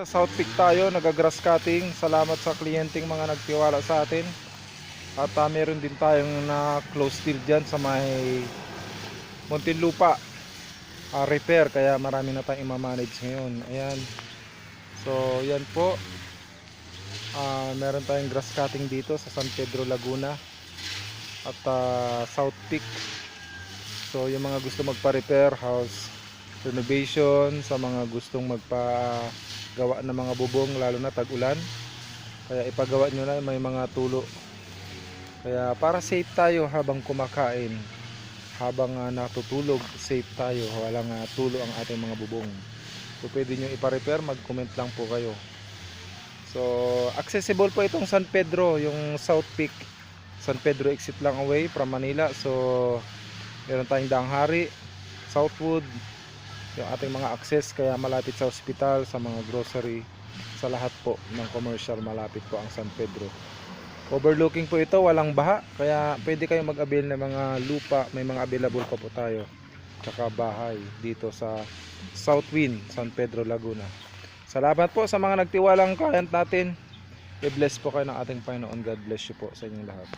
Sa South Peak tayo, nagagrass cutting. Salamat sa kliyenteng mga nagtiwala sa atin. At meron din tayong na close deal dyan sa may Muntinlupa, repair, kaya marami na tayong i-manage ngayon. Ayan. So yan po, meron tayong grass cutting dito sa San Pedro Laguna at South Peak. So yung mga gusto magpa-repair, house renovation, sa mga gustong magpa-gawa ng mga bubong lalo na tag-ulan, kaya ipagawa nyo na, may mga tulo. Kaya para safe tayo habang kumakain, habang natutulog, safe tayo, walang tulo ang ating mga bubong. So pwede nyo ipa-repair, mag-comment lang po kayo. So accessible po itong San Pedro, yung South Peak. San Pedro exit lang away from Manila. So meron tayong Daang Hari, Southwood, yung ating mga access, kaya malapit sa ospital, sa mga grocery, sa lahat po ng commercial, malapit po ang San Pedro. Overlooking po ito, walang baha, kaya pwede kayong mag-avail ng mga lupa, may mga available pa po tayo, tsaka bahay dito sa Southwind, San Pedro Laguna. Salamat po sa mga nagtiwalang client natin. I-bless po kayo ng ating Panginoon. God bless you po sa inyong lahat.